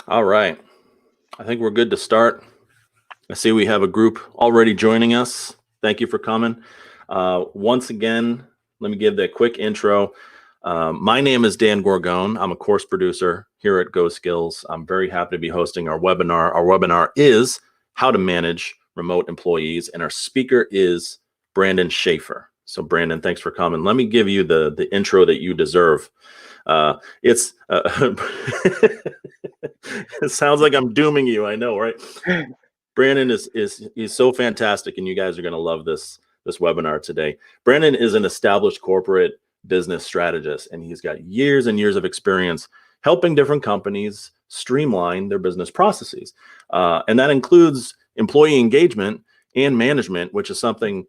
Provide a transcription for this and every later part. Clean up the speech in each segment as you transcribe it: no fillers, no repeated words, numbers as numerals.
All right. I think we're good to start. I see we have a group already joining us. Thank you for coming. Once again, let me give that quick intro. My name is Dan Gorgone. I'm a course producer here at GoSkills. I'm very happy to be hosting our webinar. Our webinar is How to Manage Remote Employees, and our speaker is Brandon Schaefer. So, Brandon, thanks for coming. Let me give you the intro that you deserve. It's it sounds like I'm dooming you. I know, right? Brandon is so fantastic, and you guys are going to love this webinar today. Brandon is an established corporate business strategist, and he's got years and years of experience helping different companies streamline their business processes, and that includes employee engagement and management, which is something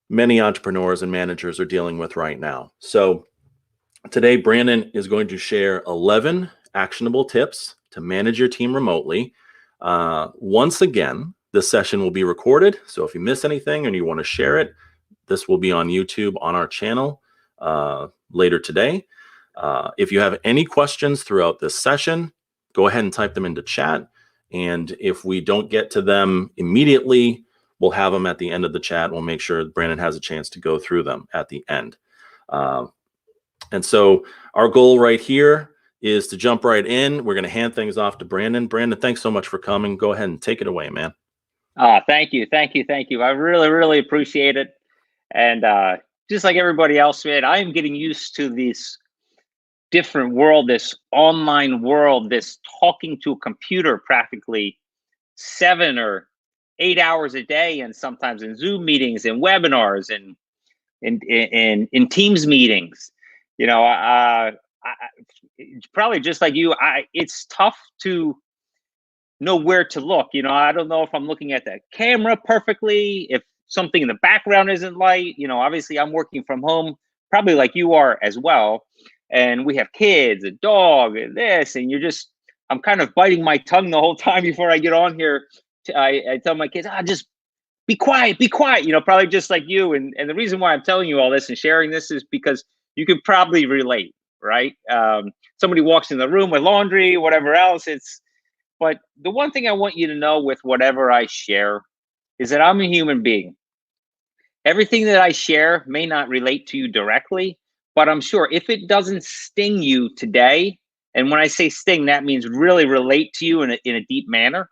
many entrepreneurs and managers are dealing with right now. So today, Brandon is going to share 11 actionable tips to manage your team remotely. Once again, this session will be recorded. So if you miss anything and you want to share it, this will be on YouTube on our channel later today. If you have any questions throughout this session, go ahead and type them into chat. And if we don't get to them immediately, we'll have them at the end of the chat. We'll make sure Brandon has a chance to go through them at the end. And so our goal right here is to jump right in. We're going to hand things off to Brandon. Brandon, thanks so much for coming. Go ahead and take it away, man. Thank you. I really appreciate it. And just like everybody else, man, I am getting used to this different world, this online world, this talking to a computer practically 7 or 8 hours a day, and sometimes in Zoom meetings and webinars and in Teams meetings. You know, probably just like you, it's tough to know where to look. You know, I don't know if I'm looking at the camera perfectly, if something in the background isn't light. You know, obviously I'm working from home, probably like you are as well. And we have kids, a dog, and this, and I'm kind of biting my tongue the whole time before I get on here. I tell my kids, just be quiet, you know, probably just like you. And the reason why I'm telling you all this and sharing this is because you could probably relate, right? Somebody walks in the room with laundry, whatever else, but the one thing I want you to know with whatever I share is that I'm a human being. Everything that I share may not relate to you directly, but I'm sure if it doesn't sting you today, and when I say sting, that means really relate to you in a deep manner,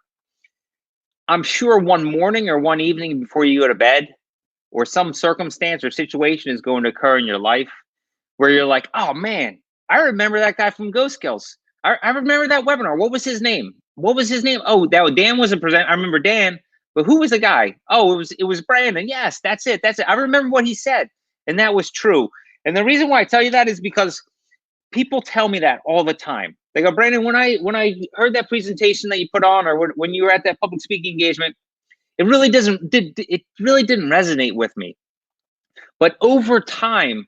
I'm sure one morning or one evening before you go to bed, or some circumstance or situation is going to occur in your life where you're like, oh man, I remember that guy from GoSkills. I remember that webinar. What was his name? Oh, that Dan was a presenter. I remember Dan, but who was the guy? Oh, it was Brandon. Yes, that's it. I remember what he said, and that was true. And the reason why I tell you that is because people tell me that all the time. They go, Brandon, when I heard that presentation that you put on, or when you were at that public speaking engagement, it really didn't resonate with me. But over time,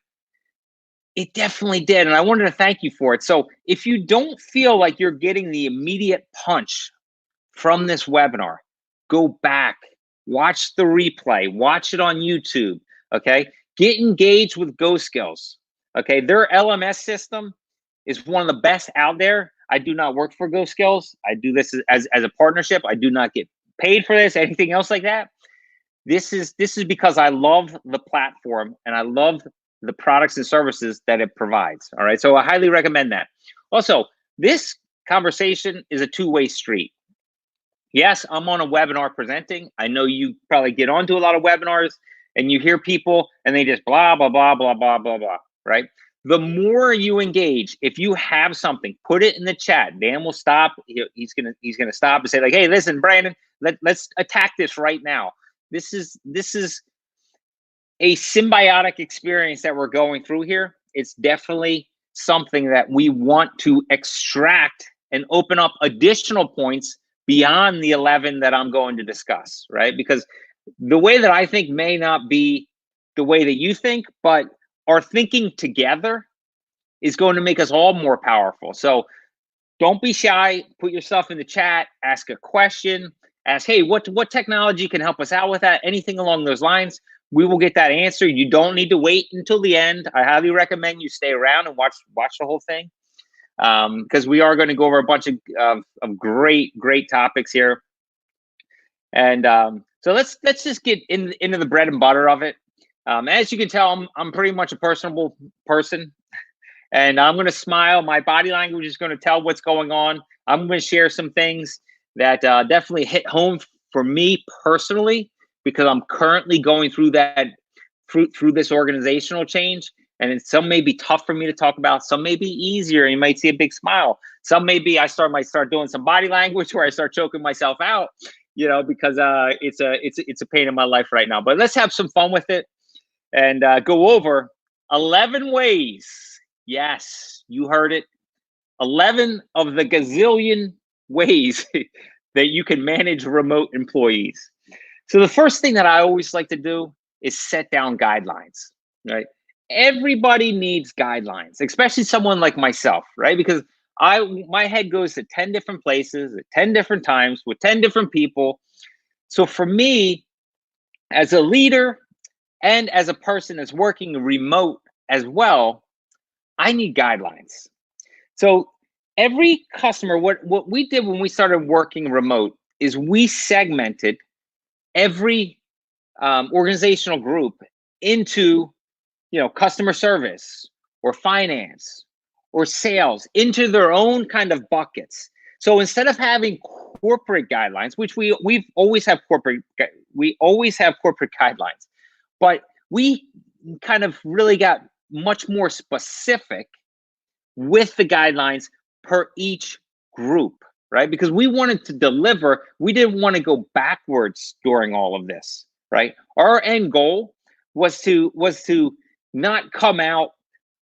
it definitely did. And I wanted to thank you for it. So if you don't feel like you're getting the immediate punch from this webinar, go back, watch the replay, watch it on YouTube. Okay. Get engaged with GoSkills. Okay. Their LMS system is one of the best out there. I do not work for GoSkills. I do this as a partnership. I do not get paid for this, anything else like that. This is because I love the platform and I love the products and services that it provides. All right. So I highly recommend that. Also, this conversation is a two-way street. Yes, I'm on a webinar presenting. I know you probably get onto a lot of webinars and you hear people and they just blah, blah, blah, blah, blah, blah, blah, right? The more you engage, if you have something, put it in the chat. Dan will stop. He's gonna stop and say like, hey, listen, Brandon, let's attack this right now. This is a symbiotic experience that we're going through here. It's definitely something that we want to extract and open up additional points beyond the 11 that I'm going to discuss, right? Because the way that I think may not be the way that you think, but our thinking together is going to make us all more powerful. So don't be shy, put yourself in the chat, ask a question, ask, hey, what technology can help us out with that? Anything along those lines. We will get that answer. You don't need to wait until the end. I highly recommend you stay around and watch the whole thing. because we are going to go over a bunch of great topics here. And so let's just get into the bread and butter of it. As you can tell, I'm pretty much a personable person, and I'm going to smile. My body language is going to tell what's going on. I'm going to share some things that definitely hit home for me personally, because I'm currently going through that through this organizational change. And some may be tough for me to talk about. Some may be easier. You might see a big smile. Some maybe I might start doing some body language where I start choking myself out, because it's a pain in my life right now. But let's have some fun with it and go over 11 ways. Yes, you heard it. 11 of the gazillion ways that you can manage remote employees. So the first thing that I always like to do is set down guidelines, right? Everybody needs guidelines, especially someone like myself, right? Because my head goes to 10 different places at 10 different times with 10 different people. So for me, as a leader and as a person that's working remote as well, I need guidelines. So every customer, what we did when we started working remote is we segmented every organizational group into, customer service or finance or sales, into their own kind of buckets. So instead of having corporate guidelines, which we always have corporate guidelines, but we kind of really got much more specific with the guidelines per each group, right? Because we wanted to deliver, we didn't want to go backwards during all of this, right? Our end goal was to not come out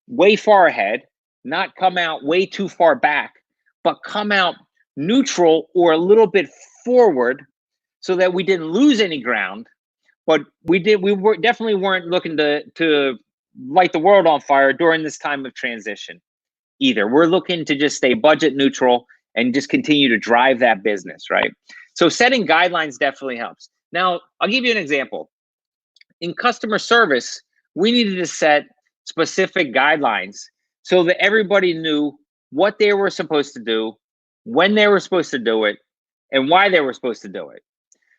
way far ahead, not come out way too far back, but come out neutral or a little bit forward so that we didn't lose any ground. But we definitely weren't looking to light the world on fire during this time of transition either. We're looking to just stay budget neutral and just continue to drive that business, right? So setting guidelines definitely helps. Now, I'll give you an example. In customer service, we needed to set specific guidelines so that everybody knew what they were supposed to do, when they were supposed to do it, and why they were supposed to do it.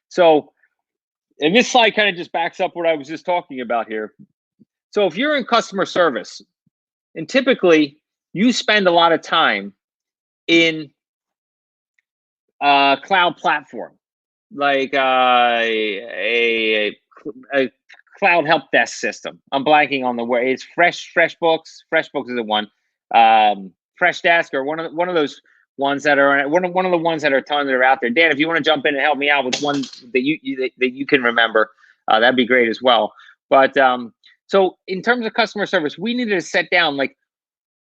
So, and this slide kind of just backs up what I was just talking about here. So if you're in customer service, and typically you spend a lot of time in a cloud platform, like a cloud help desk system. I'm blanking on the word. It's FreshBooks. FreshBooks is the one. Freshdesk, or one of those ones that are one of the ones that are tons that are out there. Dan, if you want to jump in and help me out with one that you can remember, that'd be great as well. But so in terms of customer service, we needed to set down like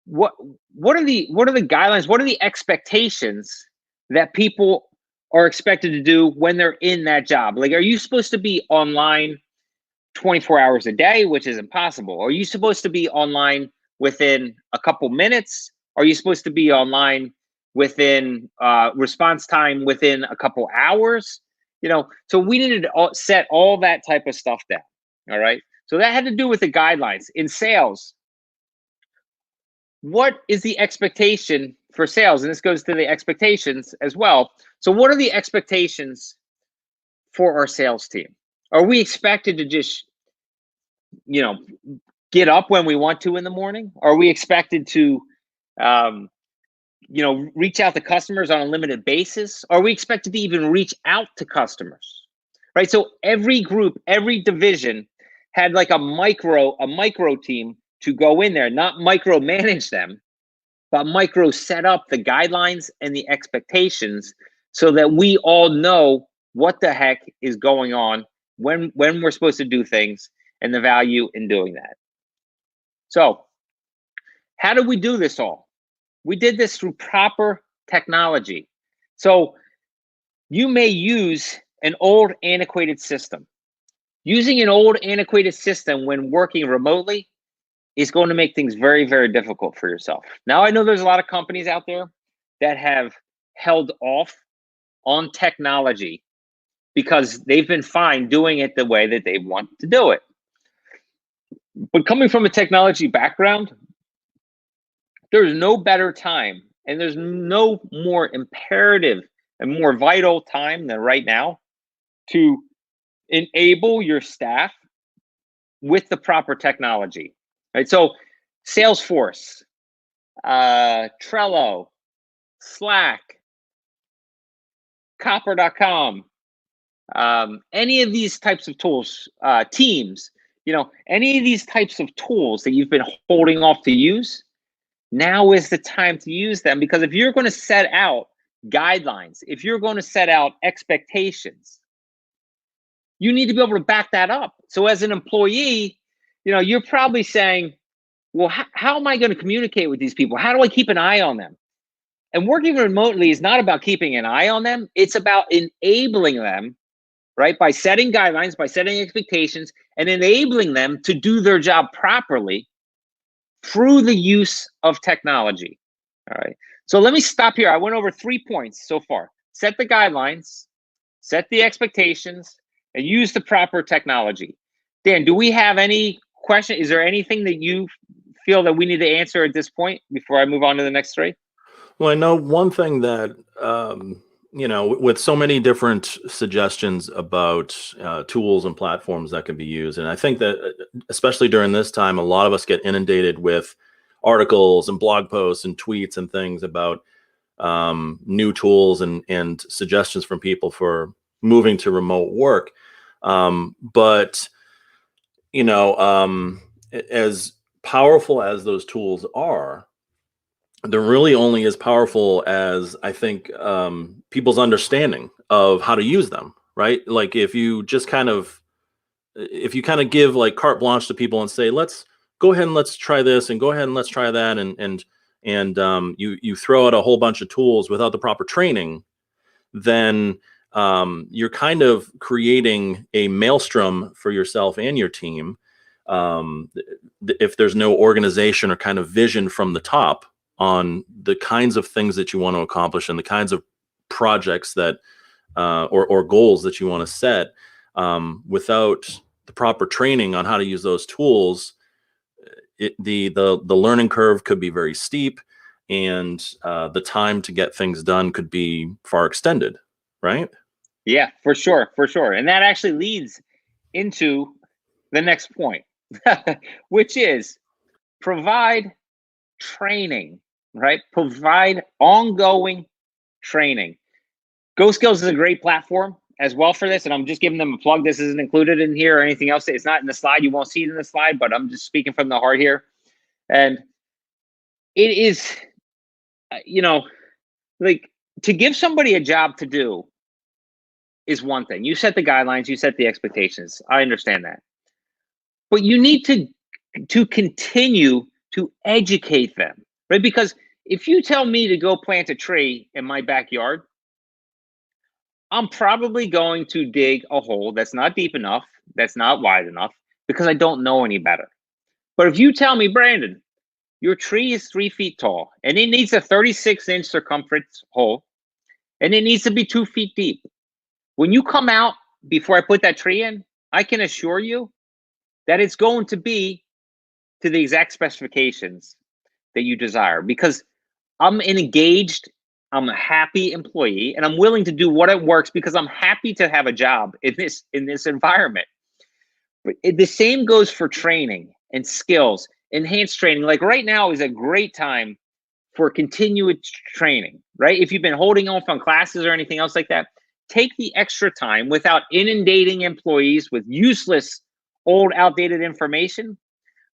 what are the guidelines, what are the expectations that people are expected to do when they're in that job. Like, are you supposed to be online 24 hours a day, which is impossible? Are you supposed to be online within a couple minutes? Are you supposed to be online within response time within a couple hours? So we needed to set all that type of stuff down. All right. So that had to do with the guidelines. In sales, what is the expectation for sales? And this goes to the expectations as well. So what are the expectations for our sales team? Are we expected to just, get up when we want to in the morning? Are we expected to, reach out to customers on a limited basis? Are we expected to even reach out to customers? Right. So every group, every division had like a micro team to go in there, not micromanage them, but micro set up the guidelines and the expectations so that we all know what the heck is going on, when we're supposed to do things, and the value in doing that. So how do we do this all? We did this through proper technology. So you may use an old antiquated system. Using an old antiquated system when working remotely is going to make things very, very difficult for yourself. Now, I know there's a lot of companies out there that have held off on technology because they've been fine doing it the way that they want to do it. But coming from a technology background, there's no better time and there's no more imperative and more vital time than right now to enable your staff with the proper technology, right? So Salesforce, Trello, Slack, Copper.com, any of these types of tools, Teams, any of these types of tools that you've been holding off to use, now is the time to use them. Because if you're going to set out guidelines, if you're going to set out expectations, you need to be able to back that up. So as an employee, you're probably saying, well, how am I going to communicate with these people? How do I keep an eye on them? And working remotely is not about keeping an eye on them. It's about enabling them, right? By setting guidelines, by setting expectations, and enabling them to do their job properly through the use of technology. All right. So let me stop here. I went over 3 points so far. Set the guidelines, set the expectations, and use the proper technology. Dan, do we have any question? Is there anything that you feel that we need to answer at this point before I move on to the next 3? Well, I know one thing that, with so many different suggestions about tools and platforms that can be used. And I think that, especially during this time, a lot of us get inundated with articles and blog posts and tweets and things about new tools and suggestions from people for moving to remote work. But, as powerful as those tools are, they're really only as powerful as, I think, people's understanding of how to use them, right? Like if you kind of give like carte blanche to people and say, let's go ahead and let's try this and go ahead and let's try that, and you throw out a whole bunch of tools without the proper training, then you're kind of creating a maelstrom for yourself and your team. If there's no organization or kind of vision from the top on the kinds of things that you want to accomplish and the kinds of projects that or goals that you want to set, without the proper training on how to use those tools, the learning curve could be very steep, and the time to get things done could be far extended, right? Yeah, for sure, and that actually leads into the next point, which is provide training, right? Provide ongoing training. GoSkills is a great platform as well for this, and I'm just giving them a plug. This isn't included in here or anything else. It's not in the slide. You won't see it in the slide, but I'm just speaking from the heart here. And it is, like, to give somebody a job to do is one thing. You set the guidelines, you set the expectations. I understand that. But you need to continue to educate them, right? Because if you tell me to go plant a tree in my backyard, I'm probably going to dig a hole that's not deep enough, that's not wide enough, because I don't know any better. But if you tell me, Brandon, your tree is 3 feet tall and it needs a 36-inch circumference hole and it needs to be 2 feet deep. When you come out before I put that tree in, I can assure you that it's going to be to the exact specifications that you desire, because I'm an engaged, I'm a happy employee, and I'm willing to do what it works because I'm happy to have a job in this environment. But the same goes for training and skills, enhanced training. Like right now is a great time for continuous training, right? If you've been holding off on classes or anything else like that, take the extra time without inundating employees with useless, old, outdated information.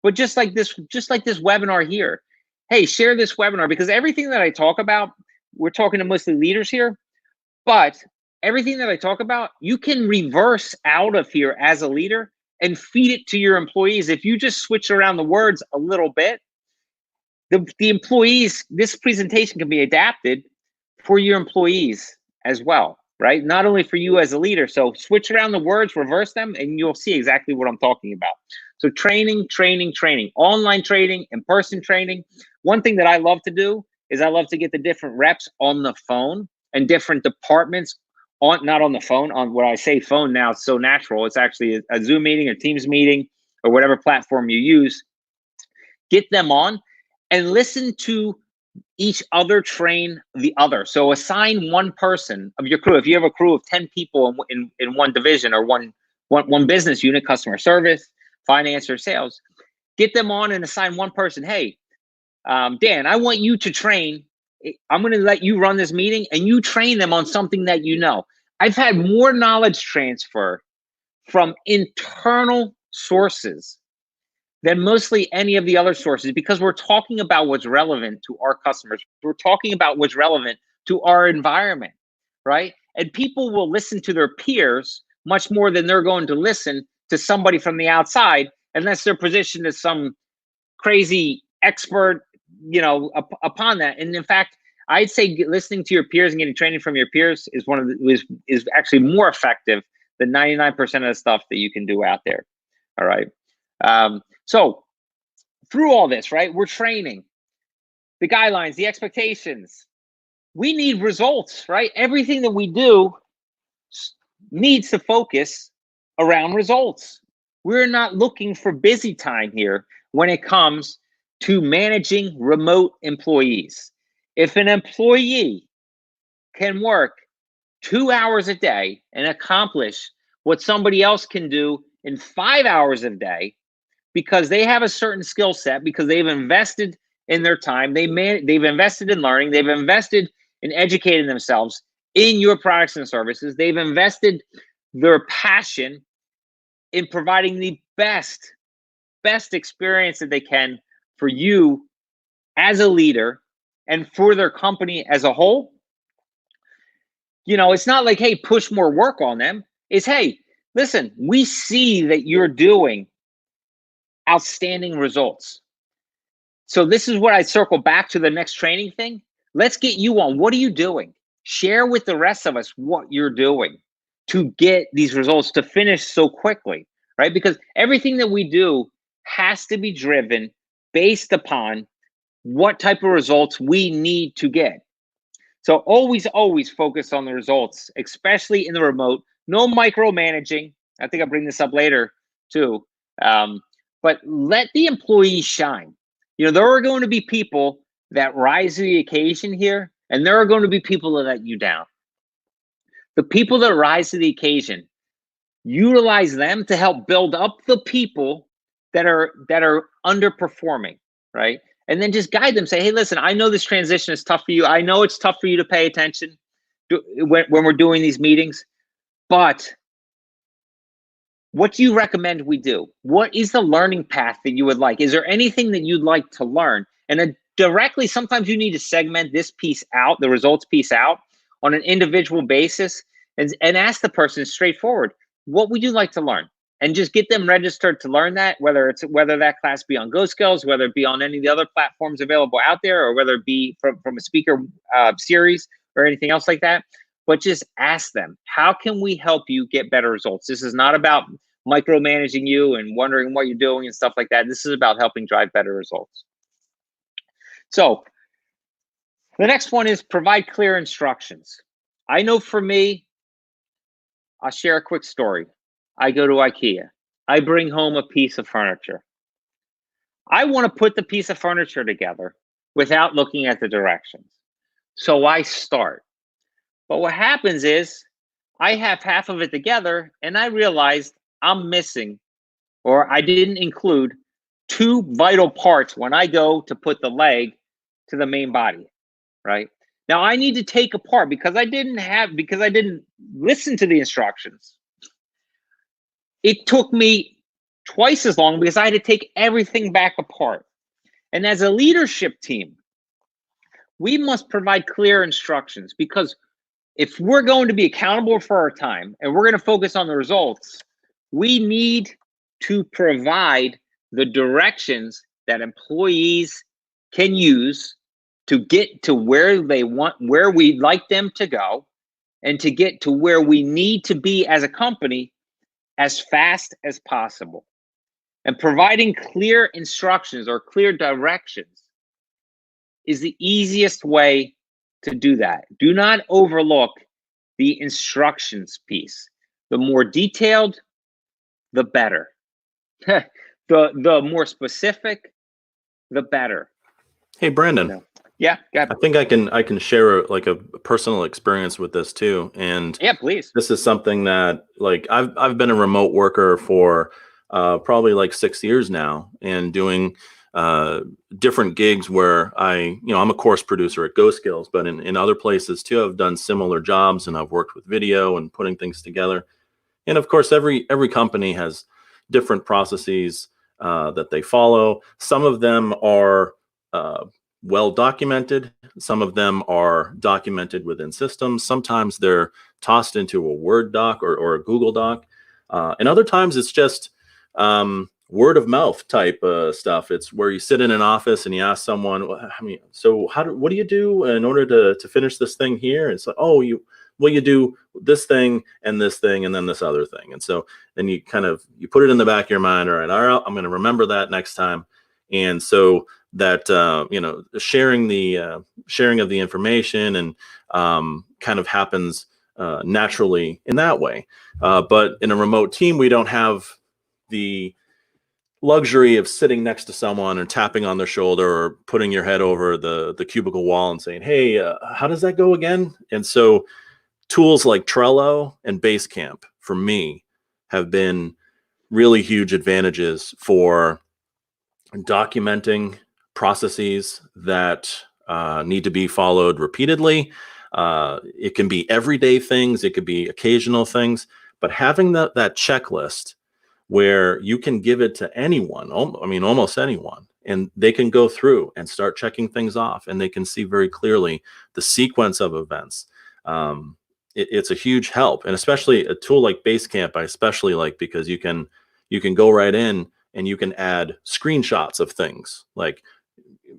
But just like this webinar here, hey, share this webinar, because everything that I talk about, we're talking to mostly leaders here, but everything that I talk about, you can reverse out of here as a leader and feed it to your employees. If you just switch around the words a little bit, the employees, this presentation can be adapted for your employees as well, right? Not only for you as a leader. So switch around the words, reverse them, and you'll see exactly what I'm talking about. So training, online training, in-person training. One thing that I love to do is I love to get the different reps on the phone and different departments not on the phone, on what I say phone now, it's so natural. It's actually a Zoom meeting, a Teams meeting, or whatever platform you use. Get them on and listen to each other train the other. So assign one person of your crew. If you have a crew of 10 people in one division or one business unit, customer service, finance, or sales, get them on and assign one person. Hey, Dan, I want you to train. I'm going to let you run this meeting and you train them on something that you know. I've had more knowledge transfer from internal sources than mostly any of the other sources, because we're talking about what's relevant to our customers. We're talking about what's relevant to our environment, right? And people will listen to their peers much more than they're going to listen to somebody from the outside, unless they're positioned as some crazy expert, upon that. And in fact, I'd say listening to your peers and getting training from your peers is actually more effective than 99% of the stuff that you can do out there. All right. So through all this, right, we're training, the guidelines, the expectations. We need results, right? Everything that we do needs to focus around results. We're not looking for busy time here when it comes to managing remote employees. If an employee can work 2 hours a day and accomplish what somebody else can do in 5 hours a day, because they have a certain skill set, because they've invested in their time, they've invested in learning, they've invested in educating themselves in your products and services, they've invested their passion in providing the best experience that they can for you as a leader and for their company as a whole. It's not like, hey, push more work on them. It's, hey, listen, we see that you're doing outstanding results. So this is what I circle back to the next training thing. Let's get you on. What are you doing? Share with the rest of us what you're doing to get these results, to finish so quickly, right? Because everything that we do has to be driven based upon what type of results we need to get. So always focus on the results, especially in the remote. No micromanaging. I think I'll bring this up later too. But let the employees shine. There are going to be people that rise to the occasion here, and there are going to be people that let you down. The people that rise to the occasion, utilize them to help build up the people that are underperforming, right? And then just guide them. Say, hey, listen, I know this transition is tough for you. I know it's tough for you to pay attention when we're doing these meetings, but what do you recommend we do? What is the learning path that you would like? Is there anything that you'd like to learn? And then directly, sometimes you need to segment this piece out, the results piece out, on an individual basis, and ask the person straightforward, what would you like to learn? And just get them registered to learn that, whether that class be on GoSkills, whether it be on any of the other platforms available out there, or whether it be from a speaker series or anything else like that. But just ask them, how can we help you get better results? This is not about micromanaging you and wondering what you're doing and stuff like that. This is about helping drive better results. So the next one is provide clear instructions. I know for me, I'll share a quick story. I go to IKEA. I bring home a piece of furniture. I want to put the piece of furniture together without looking at the directions. So I start. But what happens is I have half of it together and I realized I'm missing, or I didn't include, two vital parts when I go to put the leg to the main body, right? Now I need to take apart because I didn't listen to the instructions. It took me twice as long because I had to take everything back apart. And as a leadership team, we must provide clear instructions, because if we're going to be accountable for our time and we're going to focus on the results, we need to provide the directions that employees can use to get to where we'd like them to go, and to get to where we need to be as a company as fast as possible. And providing clear instructions or clear directions is the easiest way to do that. Do not overlook the instructions piece. The more detailed, the better. The more specific, the better. Hey, Brandon, No. Yeah, I think I can share like a personal experience with this too. And yeah, please. this is something that like I've been a remote worker for probably like 6 years now, and doing uh, different gigs where I'm a course producer at GoSkills, but in other places too, I've done similar jobs, and I've worked with video and putting things together. And of course, every company has different processes that they follow. Some of them are uh, well documented. Some of them are documented within systems. Sometimes they're tossed into a Word doc or a Google doc, and other times it's just word of mouth type stuff. It's where you sit in an office and you ask someone, "Well, I mean, so what do you do in order to finish this thing here?" And it's like, "Oh, you do this thing and this thing and then this other thing." And so then you put it in the back of your mind. All right, I'm going to remember that next time. And so that sharing of the information and kind of happens naturally in that way. But in a remote team, we don't have the luxury of sitting next to someone and tapping on their shoulder or putting your head over the cubicle wall and saying, "Hey, how does that go again?" And so tools like Trello and Basecamp for me have been really huge advantages for documenting processes that need to be followed repeatedly. It can be everyday things, it could be occasional things, but having that checklist where you can give it to anyone, I mean, almost anyone, and they can go through and start checking things off, and they can see very clearly the sequence of events. It's a huge help, and especially a tool like Basecamp, I especially like because you can go right in and you can add screenshots of things, like,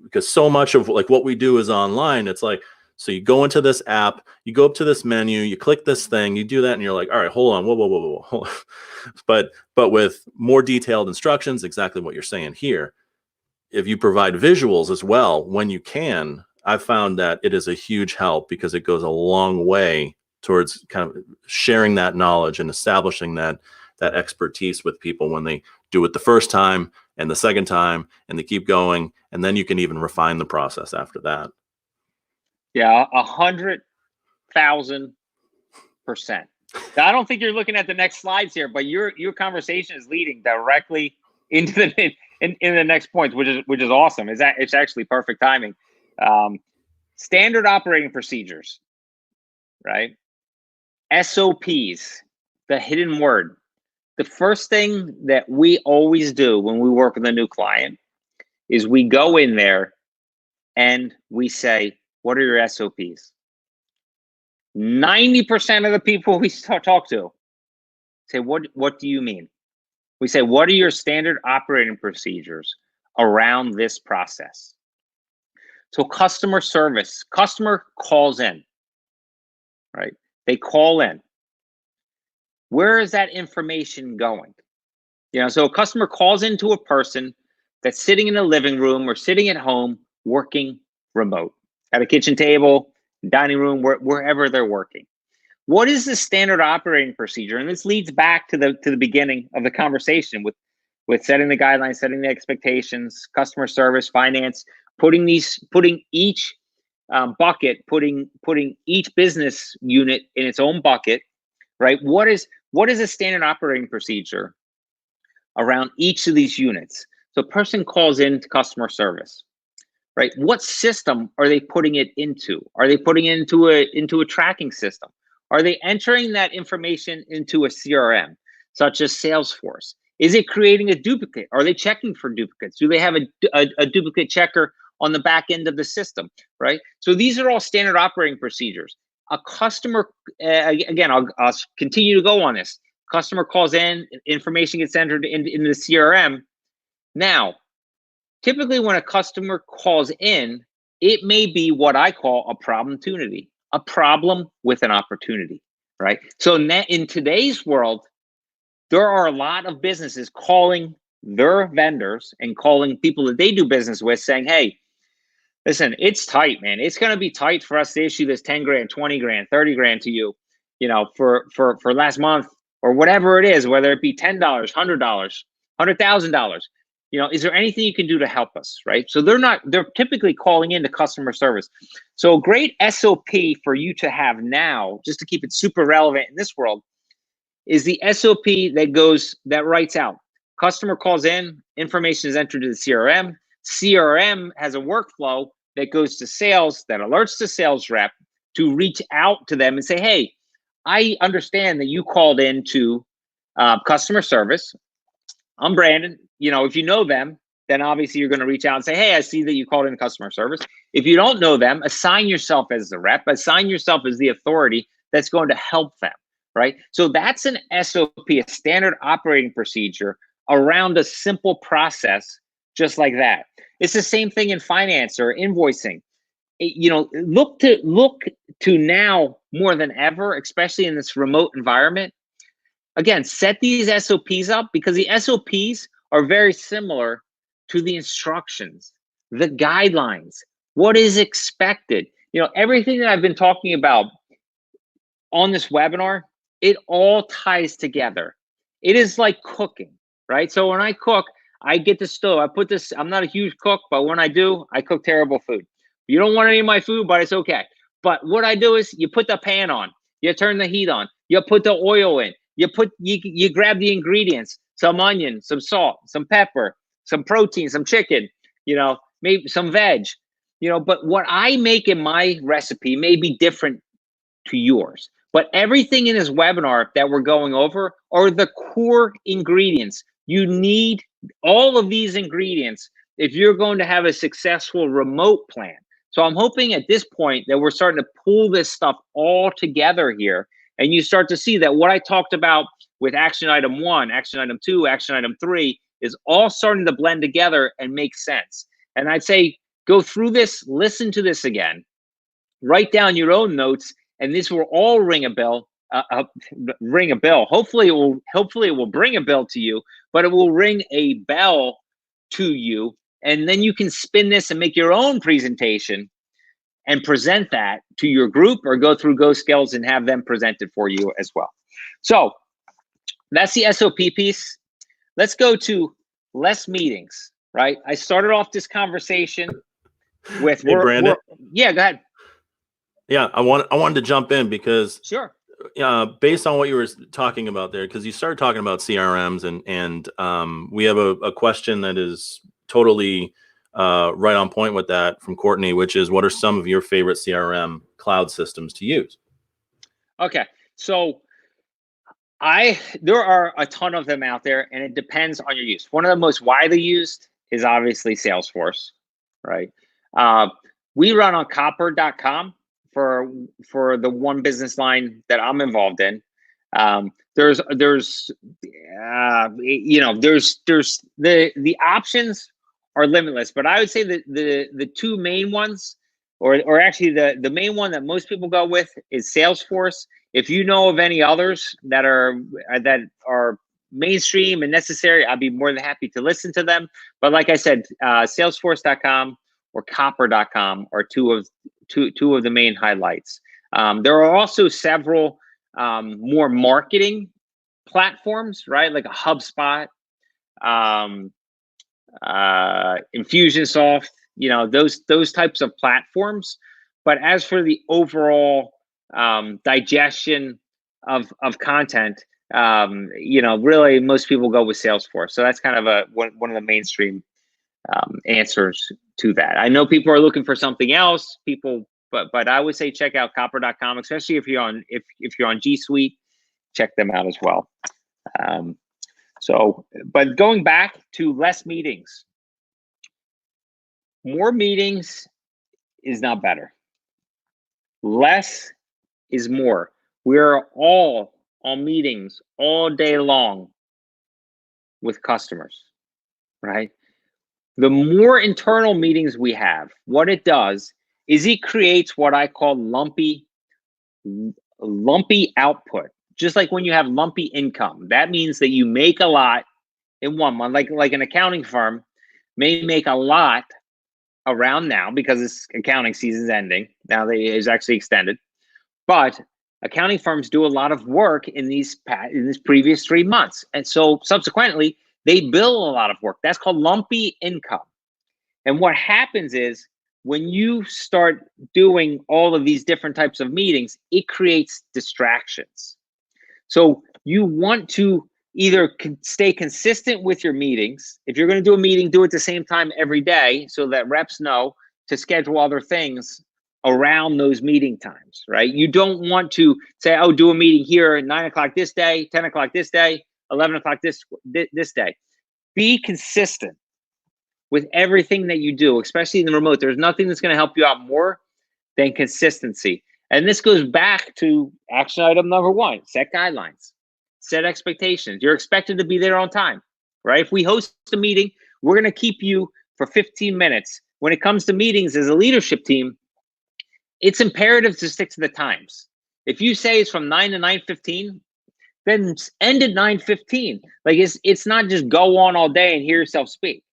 because so much of like what we do is online. It's like, so you go into this app, you go up to this menu, you click this thing, you do that, and you're like, all right, hold on, whoa, hold on. But with more detailed instructions, exactly what you're saying here, if you provide visuals as well when you can, I've found that it is a huge help because it goes a long way towards kind of sharing that knowledge and establishing that expertise with people when they do it the first time and the second time, and they keep going, and then you can even refine the process after that. Yeah, 100,000%. Now, I don't think you're looking at the next slides here, but your conversation is leading directly into the in the next point, which is awesome. It's actually perfect timing. Standard operating procedures, right? SOPs, the hidden word. The first thing that we always do when we work with a new client is we go in there and we say, "What are your SOPs?" 90% of the people we talk to say, what do you mean? We say, what are your standard operating procedures around this process? So customer service, customer calls in, right? They call in. Where is that information going? So a customer calls into a person that's sitting in a living room or sitting at home working remote at a kitchen table, dining room, wherever they're working. What is the standard operating procedure? And this leads back to the beginning of the conversation with setting the guidelines, setting the expectations, customer service, finance, putting each bucket, putting each business unit in its own bucket, right? What is a standard operating procedure around each of these units? So a person calls in to customer service, right? What system are they putting it into? Are they putting it into a tracking system? Are they entering that information into a CRM, such as Salesforce? Is it creating a duplicate? Are they checking for duplicates? Do they have a duplicate checker on the back end of the system, right? So these are all standard operating procedures. A customer, again, I'll continue to go on this. Customer calls in, information gets entered into the CRM. Now, typically when a customer calls in, it may be what I call a problem-tunity, a problem with an opportunity, right? So in today's world, there are a lot of businesses calling their vendors and calling people that they do business with saying, "Hey, listen, it's tight, man. It's going to be tight for us to issue this 10 grand, 20 grand, 30 grand to you, for last month or whatever it is, whether it be $10, $100, $100,000. is there anything you can do to help us, right? So they're typically calling in to customer service. So a great SOP for you to have now, just to keep it super relevant in this world, is the SOP that writes out. Customer calls in, information is entered to the CRM. CRM has a workflow that goes to sales, that alerts the sales rep to reach out to them and say, hey, I understand that you called in to customer service. I'm Brandon. If you know them, then obviously you're going to reach out and say, hey, I see that you called in customer service. If you don't know them, assign yourself as the rep, assign yourself as the authority that's going to help them, right? So that's an SOP, a standard operating procedure around a simple process just like that. It's the same thing in finance or invoicing. Look to now more than ever, especially in this remote environment. Again, set these SOPs up because the SOPs are very similar to the instructions, the guidelines, what is expected. Everything that I've been talking about on this webinar, it all ties together. It is like cooking, right? So when I cook, I get the stove. I put this, I'm not a huge cook, but when I do, I cook terrible food. You don't want any of my food, but it's okay. But what I do is you put the pan on, you turn the heat on, you put the oil in, you grab the ingredients, some onion, some salt, some pepper, some protein, some chicken, maybe some veg, but what I make in my recipe may be different to yours. But everything in this webinar that we're going over are the core ingredients. You need all of these ingredients if you're going to have a successful remote plan. So I'm hoping at this point that we're starting to pull this stuff all together here, and you start to see that what I talked about with action item 1, action item 2, action item 3 is all starting to blend together and make sense. And I'd say go through this, listen to this again, write down your own notes, and this will all ring a bell. Hopefully it will bring a bell to you, but it will ring a bell to you, and then you can spin this and make your own presentation and present that to your group, or go through GoSkills and have them presented for you as well. So that's the SOP piece. Let's go to less meetings, right? I started off this conversation with Brandon. Yeah, go ahead. Yeah, I wanted to jump in because sure. Based on what you were talking about there, because you started talking about CRMs, and we have a question that is totally right on point with that from Courtney, which is, what are some of your favorite CRM cloud systems to use? Okay, so there are a ton of them out there, and it depends on your use. One of the most widely used is obviously Salesforce, right? We run on copper.com for the one business line that I'm involved in. There's the options are limitless, but I would say that the two main ones, or actually the main one that most people go with, is Salesforce. If you know of any others that are mainstream and necessary, I'd be more than happy to listen to them. But like I said, Salesforce.com or Copper.com are two of the main highlights. There are also several more marketing platforms, right? Like a HubSpot, Infusionsoft, those types of platforms. But as for the overall digestion of content, really most people go with Salesforce. So that's kind of one of the mainstream answers to that. I know people are looking for something else, but I would say check out Copper.com, especially if you're on G Suite, check them out as well. But going back to less meetings, more meetings is not better. Less is more. We're all on meetings all day long with customers, right? The more internal meetings we have, what it does is it creates what I call lumpy output. Just like when you have lumpy income, that means that you make a lot in 1 month. Like an accounting firm may make a lot around now because this accounting season's ending. Now it's actually extended, but accounting firms do a lot of work in these previous 3 months, and so subsequently They bill a lot of work. That's called lumpy income. And what happens is when you start doing all of these different types of meetings, it creates distractions. So you want to either stay consistent with your meetings. If you're going to do a meeting, do it at the same time every day so that reps know to schedule other things around those meeting times, right? You don't want to say, oh, do a meeting here at 9 o'clock this day, 10 o'clock this day, 11 o'clock this day. Be consistent with everything that you do, especially in the remote. There's nothing that's going to help you out more than consistency. And this goes back to action item number 1, set guidelines, set expectations. You're expected to be there on time, right? If we host a meeting, we're going to keep you for 15 minutes. When it comes to meetings as a leadership team, it's imperative to stick to the times. If you say it's from 9 to 9:15, then end at 9:15. Like it's not just go on all day and hear yourself speak.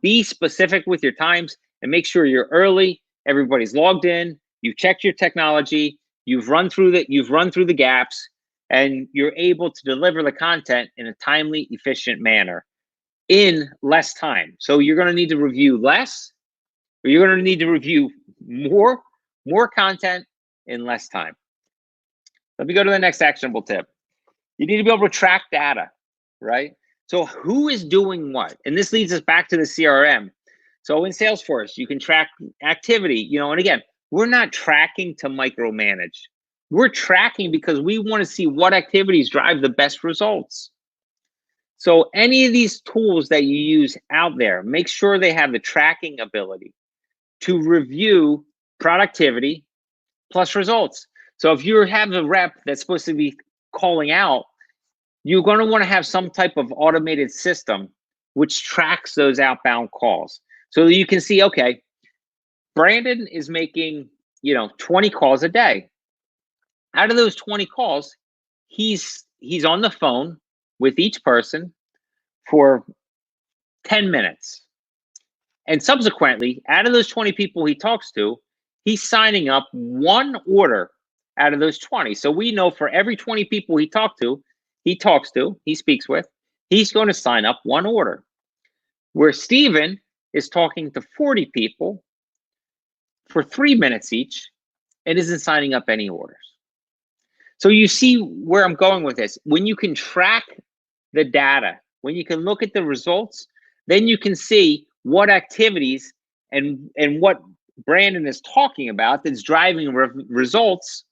Be specific with your times and make sure you're early. Everybody's logged in. You've checked your technology. You've run through the gaps, and you're able to deliver the content in a timely, efficient manner in less time. So you're going to need to review less, or you're going to need to review more content in less time. Let me go to the next actionable tip. You need to be able to track data, right? So who is doing what? And this leads us back to the CRM. So in Salesforce, you can track activity, and again, we're not tracking to micromanage. We're tracking because we want to see what activities drive the best results. So any of these tools that you use out there, make sure they have the tracking ability to review productivity plus results. So if you have a rep that's supposed to be calling out, you're going to want to have some type of automated system which tracks those outbound calls so that you can see, okay, Brandon is making, 20 calls a day. Out of those 20 calls, he's on the phone with each person for 10 minutes. And subsequently, out of those 20 people he talks to, he's signing up one order out of those 20. So we know for every 20 people he speaks with, he's going to sign up one order. Where Steven is talking to 40 people for 3 minutes each and isn't signing up any orders. So you see where I'm going with this. When you can track the data, when you can look at the results, then you can see what activities and what Brandon is talking about that's driving results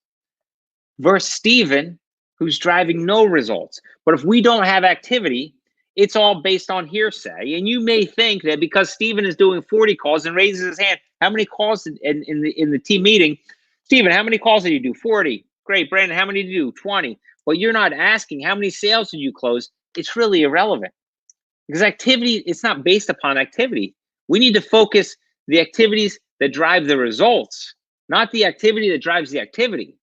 versus Steven, who's driving no results. But if we don't have activity, it's all based on hearsay. And you may think that because Steven is doing 40 calls and raises his hand, how many calls in the team meeting? Steven, how many calls did you do? 40. Great. Brandon, how many did you do? 20. But you're not asking how many sales did you close? It's really irrelevant. Because activity, it's not based upon activity. We need to focus the activities that drive the results, not the activity that drives the activity,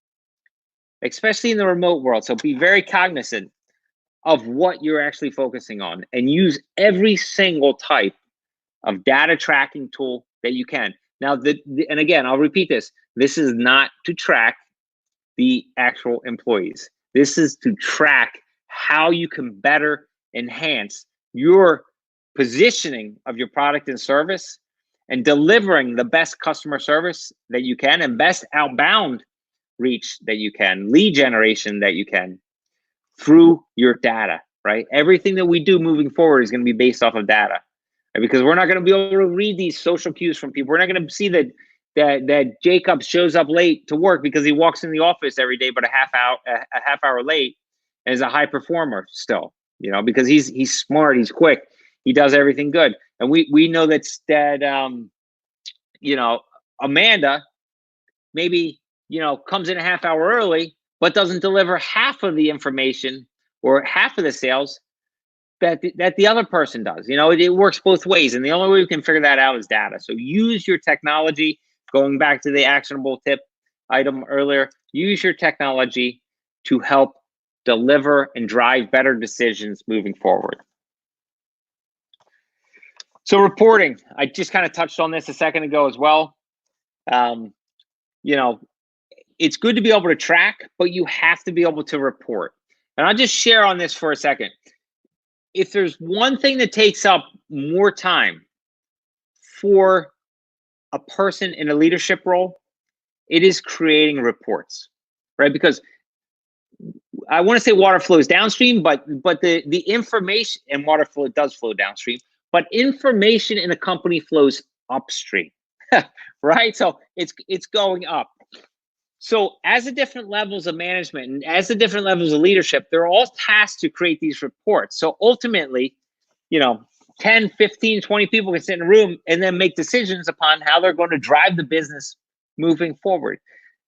especially in the remote world. So be very cognizant of what you're actually focusing on and use every single type of data tracking tool that you can. Now, and again, I'll repeat this. This is not to track the actual employees. This is to track how you can better enhance your positioning of your product and service and delivering the best customer service that you can and best outbound reach that you can, lead generation that you can through your data, right? Everything that we do moving forward is going to be based off of data, right? Because we're not going to be able to read these social cues from people. We're not going to see that Jacob shows up late to work because he walks in the office every day, but a half hour late, and is a high performer still, because he's smart, he's quick, he does everything good. And we know that Amanda maybe, comes in a half hour early, but doesn't deliver half of the information or half of the sales that the other person does. It works both ways. And the only way we can figure that out is data. So use your technology, going back to the actionable tip item earlier, use your technology to help deliver and drive better decisions moving forward. So reporting, I just kind of touched on this a second ago as well. It's good to be able to track, but you have to be able to report. And I'll just share on this for a second. if there's one thing that takes up more time for a person in a leadership role, it is creating reports, right? Because I want to say water flows downstream, but the information, and water flow does flow downstream, but information in a company flows upstream, right? So it's going up. So as the different levels of management and as the different levels of leadership, they're all tasked to create these reports. So ultimately, 10, 15, 20 people can sit in a room and then make decisions upon how they're going to drive the business moving forward.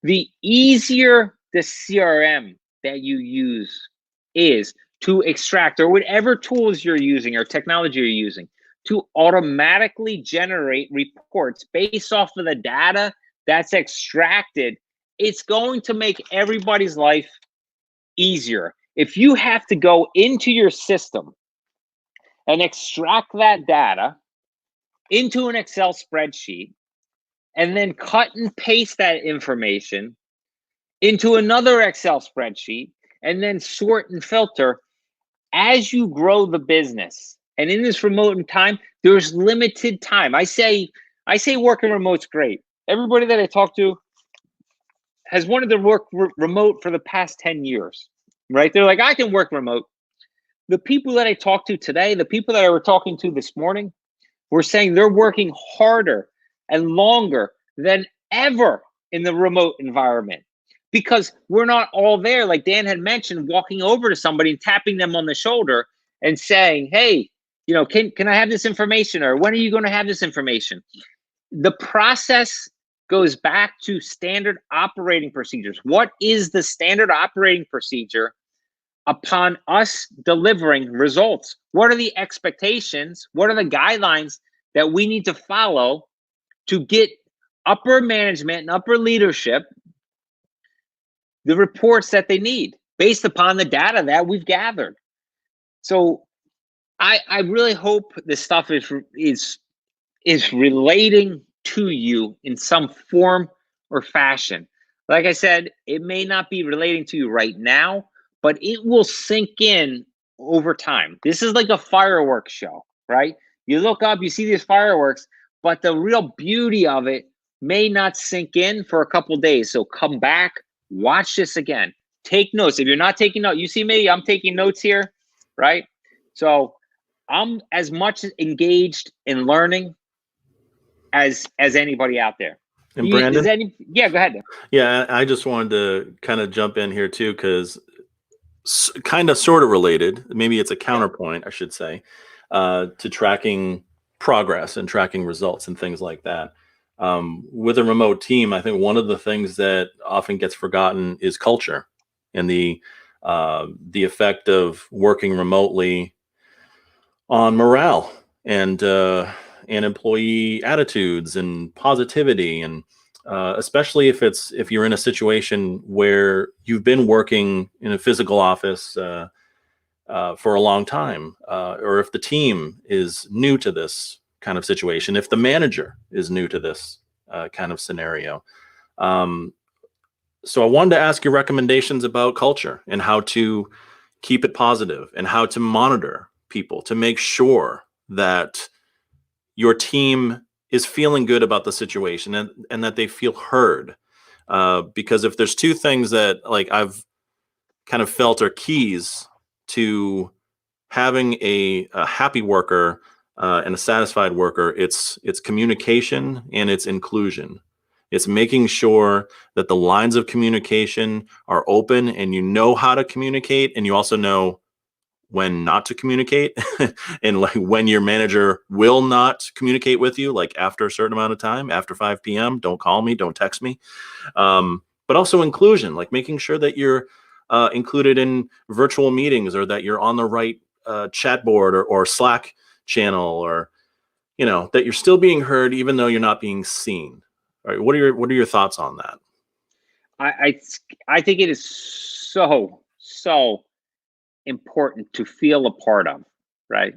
The easier the CRM that you use is to extract, or whatever tools you're using or technology you're using, to automatically generate reports based off of the data that's extracted, it's going to make everybody's life easier. If you have to go into your system and extract that data into an Excel spreadsheet and then cut and paste that information into another Excel spreadsheet and then sort and filter, as you grow the business, and in this remote time, there's limited time. I say working remote's great. Everybody that I talk to has wanted to work remote for the past 10 years, right? They're like, I can work remote. The people that I talked to today, the people that I were talking to this morning, were saying they're working harder and longer than ever in the remote environment, because we're not all there. Like Dan had mentioned, walking over to somebody and tapping them on the shoulder and saying, hey, can I have this information? Or when are you going to have this information? The process goes back to standard operating procedures. What is the standard operating procedure upon us delivering results? What are the expectations? What are the guidelines that we need to follow to get upper management and upper leadership the reports that they need based upon the data that we've gathered? So I really hope this stuff is relating to you in some form or fashion. Like I said, it may not be relating to you right now, but it will sink in over time. This is like a fireworks show, right? You look up, you see these fireworks, but the real beauty of it may not sink in for a couple days. So come back, watch this again, take notes. If you're not taking notes, you see me, I'm taking notes here, right? So I'm as much engaged in learning as anybody out there. And Brandon? Yeah, go ahead. Yeah, I just wanted to kind of jump in here too, because kind of sort of related, maybe it's a counterpoint, I should say, to tracking progress and tracking results and things like that. With a remote team, I think one of the things that often gets forgotten is culture and the effect of working remotely on morale and employee attitudes and positivity, and especially if you're in a situation where you've been working in a physical office for a long time, or if the team is new to this kind of situation, if the manager is new to this kind of scenario. So I wanted to ask your recommendations about culture and how to keep it positive and how to monitor people to make sure that your team is feeling good about the situation and that they feel heard. Because if there's two things that like I've kind of felt are keys to having a happy worker and a satisfied worker, it's communication and it's inclusion. It's making sure that the lines of communication are open and you know how to communicate, and you also know when not to communicate and like when your manager will not communicate with you, like after a certain amount of time, after 5 p.m., don't call me, don't text me. But also inclusion, like making sure that you're included in virtual meetings, or that you're on the right chat board or Slack channel, or, that you're still being heard, even though you're not being seen. All right. What are your thoughts on that? I think it is so important to feel a part of, right?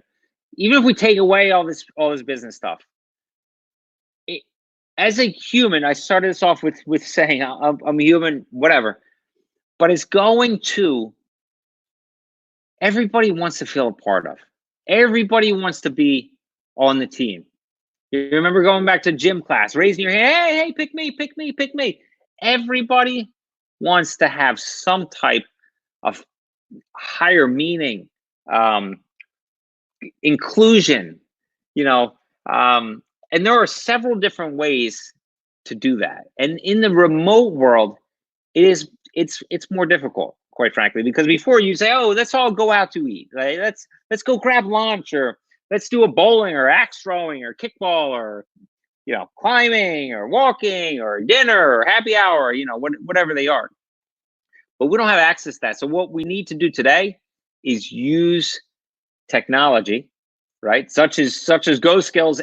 Even if we take away all this business stuff, as a human, I started this off with saying I'm a human, whatever, but it's going to, everybody wants to feel a part of, Everybody wants to be on the team. You remember going back to gym class, raising your hand, hey, pick me, pick me, pick me. Everybody wants to have some type of higher meaning, um, inclusion, you know, and there are several different ways to do that. And in the remote world, it's more difficult, quite frankly, because before you say, oh, let's all go out to eat, right? Let's go grab lunch, or let's do a bowling or axe throwing or kickball or climbing or walking or dinner or happy hour, whatever they are. But we don't have access to that. So what we need to do today is use technology, right? Such as GoSkills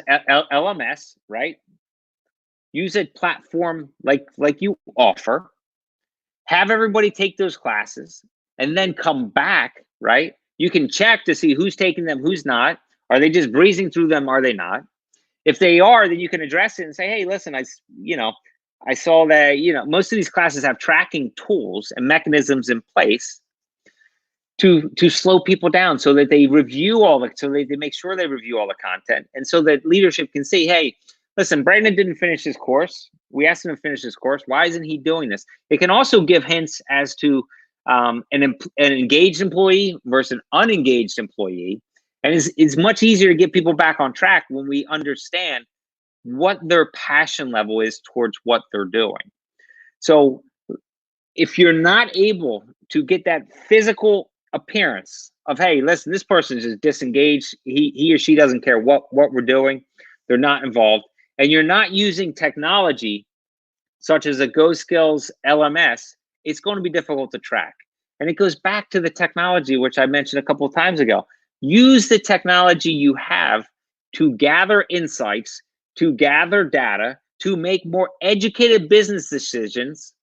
LMS, right? Use a platform like you offer, have everybody take those classes, and then come back, right? You can check to see who's taking them, who's not. Are they just breezing through them? Are they not? If they are, then you can address it and say, hey, listen, I saw that, most of these classes have tracking tools and mechanisms in place to slow people down, so that they review so they make sure they review all the content, and so that leadership can see, hey, listen, Brandon didn't finish his course. We asked him to finish his course. Why isn't he doing this? It can also give hints as to an engaged employee versus an unengaged employee. And it's much easier to get people back on track when we understand what their passion level is towards what they're doing. So if you're not able to get that physical appearance of, hey, listen, this person is just disengaged, he or she doesn't care what we're doing, they're not involved, and you're not using technology such as a GoSkills LMS, it's going to be difficult to track. And it goes back to the technology, which I mentioned a couple of times ago. Use the technology you have to gather insights, to gather data, to make more educated business decisions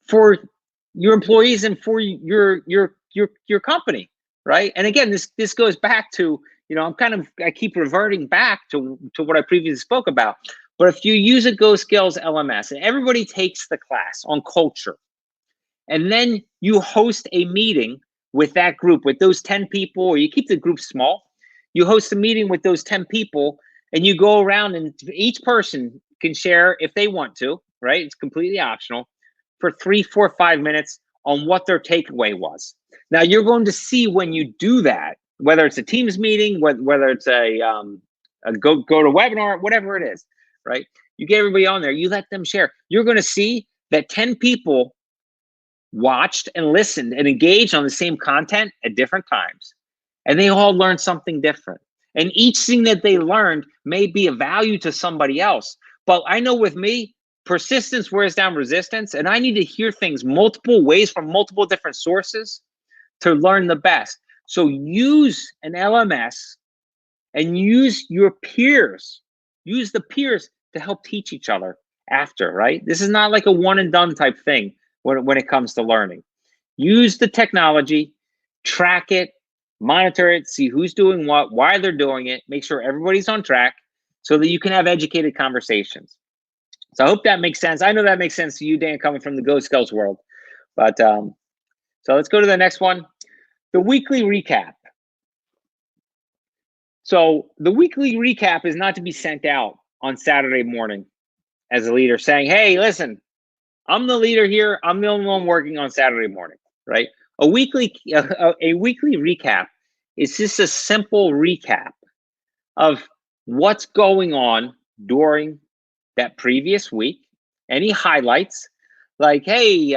for your employees and for your company, right? And again, this goes back to, I keep reverting back to what I previously spoke about. But if you use a GoSkills LMS and everybody takes the class on culture, and then you host a meeting with that group, with those 10 people, or you keep the group small, you host a meeting with those 10 people, and you go around and each person can share, if they want to, right? It's completely optional, for 3, 4, 5 minutes on what their takeaway was. Now, you're going to see when you do that, whether it's a Teams meeting, whether it's a go to webinar, whatever it is, right? You get everybody on there, you let them share. You're going to see that 10 people watched and listened and engaged on the same content at different times, and they all learned something different. And each thing that they learned may be of value to somebody else. But I know with me, persistence wears down resistance, and I need to hear things multiple ways from multiple different sources to learn the best. So use an LMS and use your peers. Use the peers to help teach each other after, right? This is not like a one and done type thing when it comes to learning. Use the technology, track it, monitor it, see who's doing what, why they're doing it, make sure everybody's on track so that you can have educated conversations. So I hope that makes sense. I know that makes sense to you, Dan, coming from the GoSkills world. But so let's go to the next one, the weekly recap. So the weekly recap is not to be sent out on Saturday morning as a leader saying, hey, listen, I'm the leader here. I'm the only one working on Saturday morning, right? A weekly recap is just a simple recap of what's going on during that previous week. Any highlights, like, hey,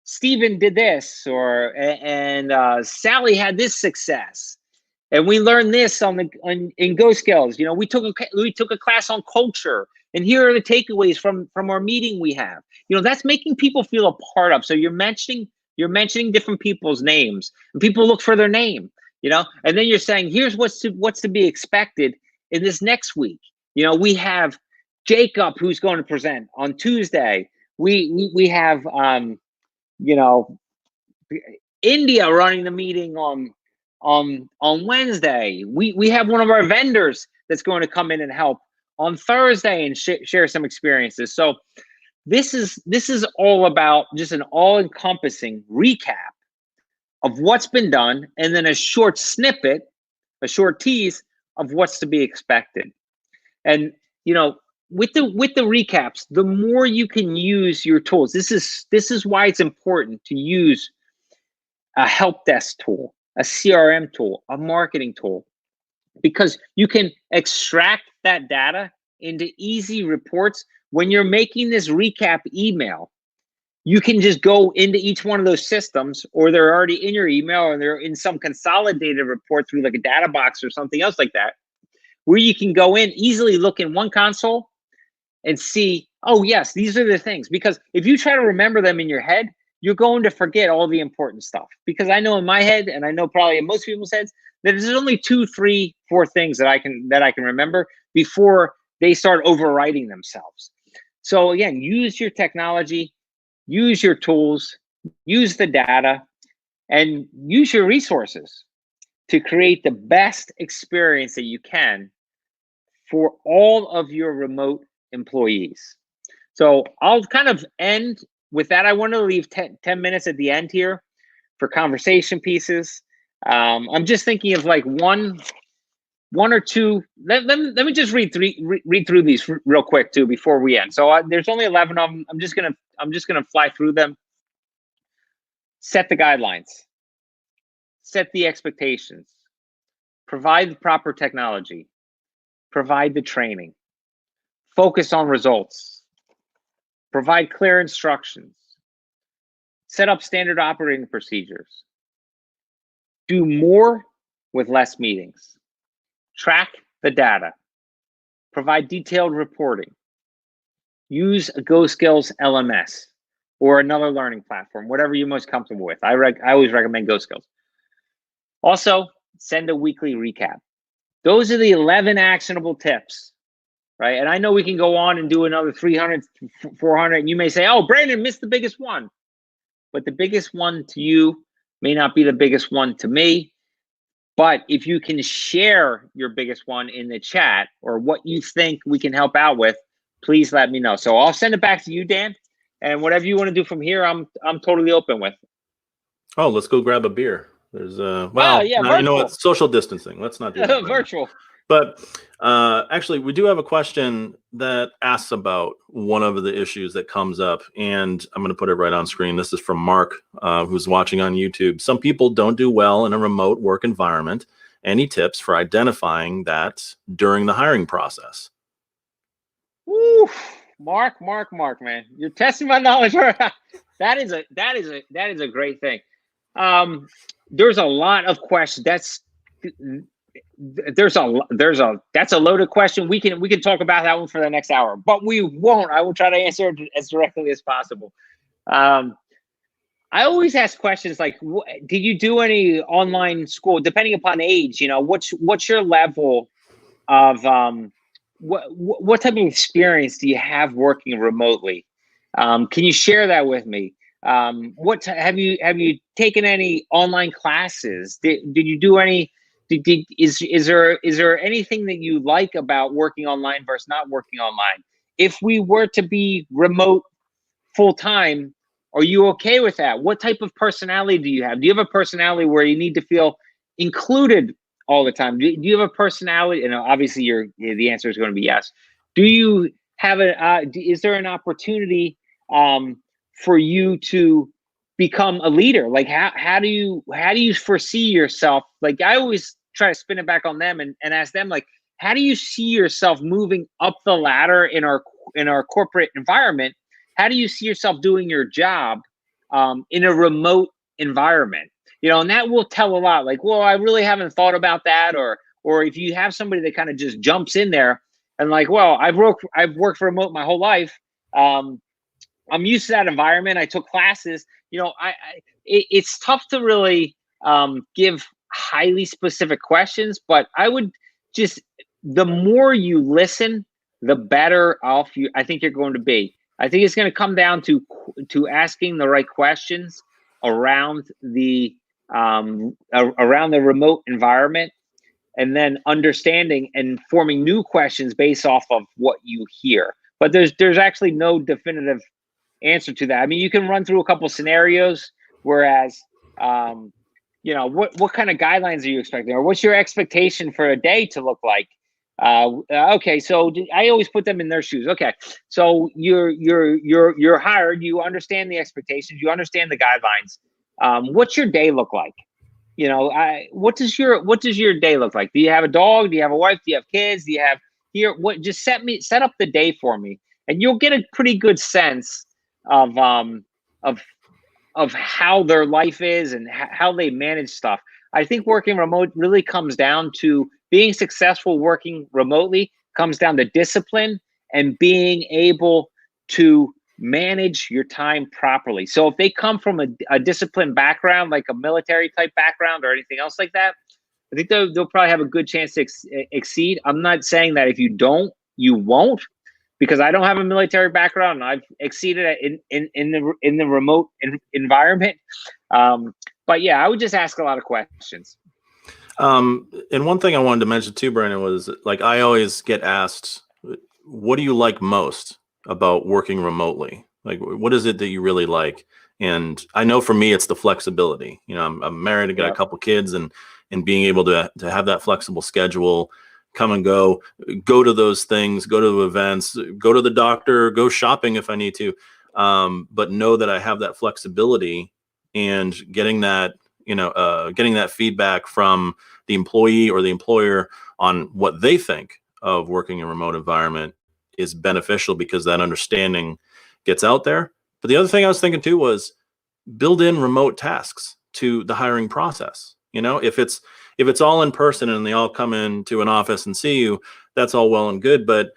Stephen did this, and Sally had this success, and we learned this in GoSkills. We took a class on culture, and here are the takeaways from our meeting we have. That's making people feel a part of. So you're mentioning different people's names, and people look for their name. And then you're saying, here's what's to be expected in this next week. We have Jacob, who's going to present on Tuesday. We have India running the meeting on Wednesday. We have one of our vendors that's going to come in and help on Thursday and share some experiences. So this is all about just an all-encompassing recap of what's been done, and then a short snippet a short tease of what's to be expected. And with the recaps, the more you can use your tools. This is why it's important to use a help desk tool, a CRM tool, a marketing tool, because you can extract that data into easy reports. When you're making this recap email, you can just go into each one of those systems, or they're already in your email, or they're in some consolidated report through like a data box or something else like that, where you can go in, easily look in one console and see, oh yes, these are the things. Because if you try to remember them in your head, you're going to forget all the important stuff. Because I know in my head, and I know probably in most people's heads, that there's only 2, 3, 4 things that I can remember before they start overwriting themselves. So again, use your technology, use your tools, use the data, and use your resources to create the best experience that you can for all of your remote employees. So I'll kind of end with that. I want to leave 10 minutes at the end here for conversation pieces. I'm just thinking of like one or two. Let me just read through these real quick too before we end. So there's only 11 of them. I'm just gonna fly through them. Set the guidelines. Set the expectations. Provide the proper technology. Provide the training. Focus on results. Provide clear instructions. Set up standard operating procedures. Do more with less meetings. Track the data. Provide detailed reporting. Use a GoSkills LMS or another learning platform, whatever you're most comfortable with. I always recommend GoSkills. Also, send a weekly recap. Those are the 11 actionable tips, right? And I know we can go on and do another 300, 400, and you may say, oh, Brandon missed the biggest one. But the biggest one to you may not be the biggest one to me. But if you can share your biggest one in the chat, or what you think we can help out with, please let me know. So I'll send it back to you, Dan. And whatever you want to do from here, I'm totally open with. Oh, let's go grab a beer. There's yeah, you know what? Social distancing. Let's not do that. Virtual. But actually, we do have a question that asks about one of the issues that comes up, and I'm going to put it right on screen. This is from Mark, who's watching on YouTube. Some people don't do well in a remote work environment. Any tips for identifying that during the hiring process? Woo, Mark, man, you're testing my knowledge. That is a great thing. There's a lot of questions. That's a loaded question. We can talk about that one for the next hour, but we won't. I will try to answer it as directly as possible. I always ask questions like, did you do any online school? Depending upon age, what's your level of what type of experience do you have working remotely? Can you share that with me? Have you taken any online classes? Did you do any? Is there anything that you like about working online versus not working online? If we were to be remote full time, are you okay with that? What type of personality do you have? Do you have a personality where you need to feel included all the time? Do you have a personality? And obviously, the answer is going to be yes. Do you have is there an opportunity for you to become a leader? Like how do you foresee yourself? Like I always try to spin it back on them and ask them, like, how do you see yourself moving up the ladder in our corporate environment? How do you see yourself doing your job in a remote environment? And that will tell a lot. Like, well, I really haven't thought about that. Or if you have somebody that kind of just jumps in there and like, well, I've worked remote my whole life. I'm used to that environment. I took classes. It's tough to really give highly specific questions, but I would just, the more you listen, the better off I think you're going to be. I think it's going to come down to asking the right questions around the remote environment, and then understanding and forming new questions based off of what you hear. But there's actually no definitive answer to that. I mean, you can run through a couple scenarios, whereas what kind of guidelines are you expecting, or what's your expectation for a day to look like? Okay, so I always put them in their shoes. Okay, so you're hired. You understand the expectations. You understand the guidelines. What's your day look like? What does your day look like? Do you have a dog? Do you have a wife? Do you have kids? Do you have here? What? Just set up the day for me, and you'll get a pretty good sense of of of how their life is and how they manage stuff. I think working remote really comes down to being successful. Working remotely comes down to discipline and being able to manage your time properly. So if they come from a disciplined background, like a military type background or anything else like that, I think they'll probably have a good chance to exceed. I'm not saying that if you don't, you won't, because I don't have a military background and I've exceeded in the remote environment. But yeah, I would just ask a lot of questions. And one thing I wanted to mention too, Brandon, was like, I always get asked, what do you like most about working remotely? Like, what is it that you really like? And I know for me, it's the flexibility. I'm married, I got a couple kids, and being able to have that flexible schedule, come and go to those things, go to events, go to the doctor, go shopping if I need to. But know that I have that flexibility, and getting that feedback from the employee or the employer on what they think of working in a remote environment is beneficial, because that understanding gets out there. But the other thing I was thinking too was build in remote tasks to the hiring process. If it's all in person and they all come into an office and see you, that's all well and good, but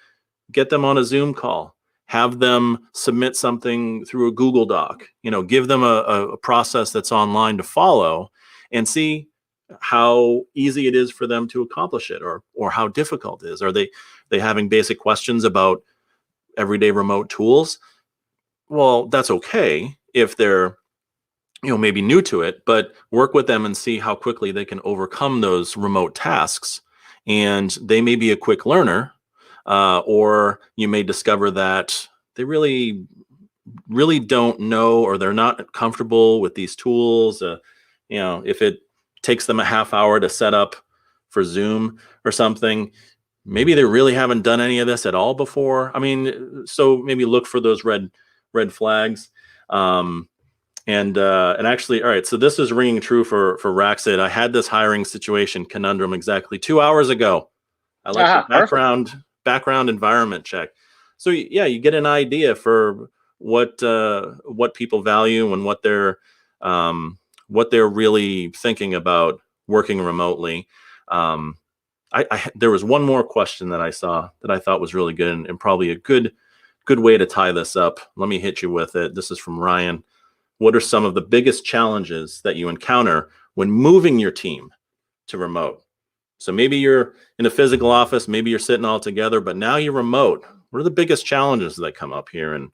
get them on a Zoom call, have them submit something through a Google Doc, give them a process that's online to follow, and see how easy it is for them to accomplish it, or how difficult it is. Are they having basic questions about everyday remote tools? Well, that's okay if they're maybe new to it, but work with them and see how quickly they can overcome those remote tasks. And they may be a quick learner, or you may discover that they really don't know, or they're not comfortable with these tools. If it takes them a half hour to set up for Zoom or something, maybe they really haven't done any of this at all before. I mean, so maybe look for those red flags. And actually, all right, so this is ringing true for Raxit. I had this hiring situation conundrum exactly 2 hours ago. I like the background environment check. So yeah, you get an idea for what people value and what they're really thinking about working remotely. There was one more question that I saw that I thought was really good, and probably a good way to tie this up. Let me hit you with it. This is from Ryan. What are some of the biggest challenges that you encounter when moving your team to remote? So maybe you're in a physical office, maybe you're sitting all together, but now you're remote. What are the biggest challenges that come up here? And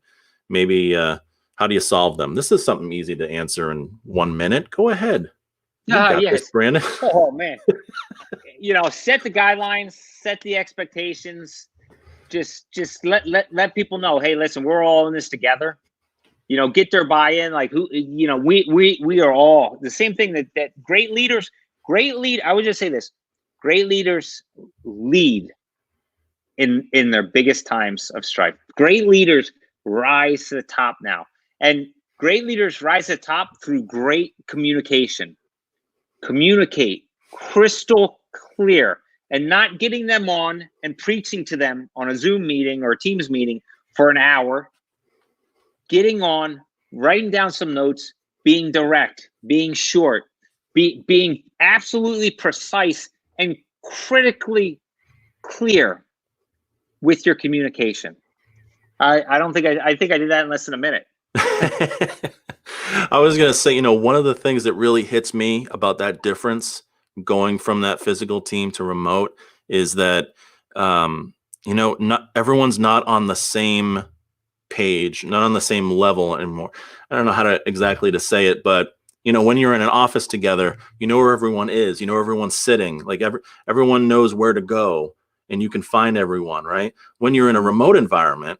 maybe how do you solve them? This is something easy to answer in 1 minute. Go ahead. You got this, Brandon. Oh, man. Set the guidelines, set the expectations. Just let people know, hey, listen, we're all in this together. Get their buy-in. Like, we are all the same thing. That great leaders, I would just say this: great leaders lead in their biggest times of strife. Great leaders rise to the top now, and great leaders rise to the top through great communication. Communicate crystal clear, and not getting them on and preaching to them on a Zoom meeting or a Teams meeting for an hour. Getting on, writing down some notes, being direct, being short, being absolutely precise and critically clear with your communication. I don't think I think I did that in less than a minute. I was going to say, one of the things that really hits me about that difference going from that physical team to remote is that, not everyone's not on the same page, not on the same level anymore. I don't know how to exactly to say it, but when you're in an office together, where everyone is, everyone's sitting, like everyone knows where to go, and you can find everyone, right? When you're in a remote environment,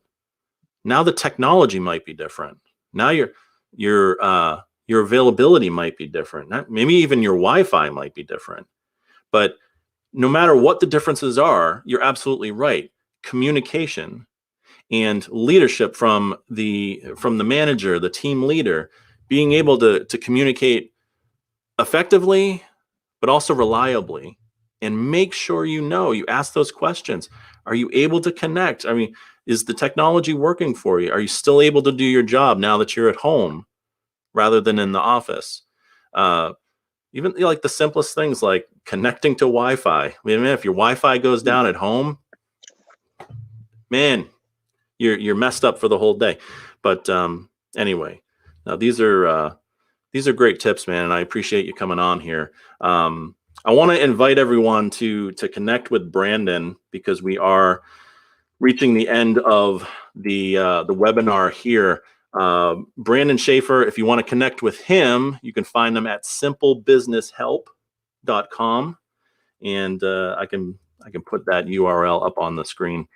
now the technology might be different. Now you're Your availability might be different. Maybe even your Wi-Fi might be different. But no matter what the differences are, you're absolutely right. Communication and leadership from the manager, the team leader, being able to communicate effectively, but also reliably, and make sure you ask those questions. Are you able to connect? I mean, is the technology working for you? Are you still able to do your job now that you're at home rather than in the office? Even like the simplest things like connecting to Wi-Fi. I mean, if your Wi-Fi goes down at home, man, you're messed up for the whole day. But anyway, now these are great tips, man, and I appreciate you coming on here. I want to invite everyone to connect with Brandon because we are reaching the end of the webinar here. Brandon Schaefer, if you want to connect with him, you can find them at simplebusinesshelp.com, and I can put that URL up on the screen.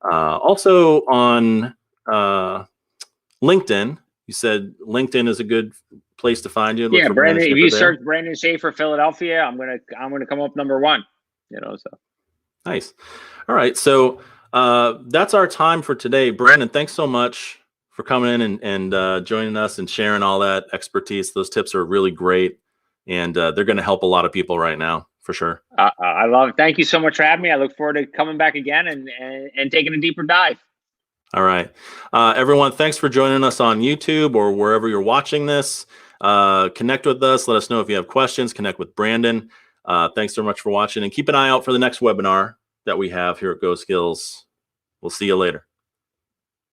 Also on LinkedIn, you said LinkedIn is a good place to find you. Yeah, Brandon. If you there. search Brandon Schaefer Philadelphia, I'm gonna come up #1. So nice. All right, so that's our time for today. Brandon, thanks so much for coming in and joining us and sharing all that expertise. Those tips are really great, and they're going to help a lot of people right now, for sure. I love it. Thank you so much for having me. I look forward to coming back again and taking a deeper dive. All right. Everyone, thanks for joining us on YouTube or wherever you're watching this. Connect with us. Let us know if you have questions. Connect with Brandon. Thanks so much for watching, and keep an eye out for the next webinar that we have here at GoSkills. We'll see you later.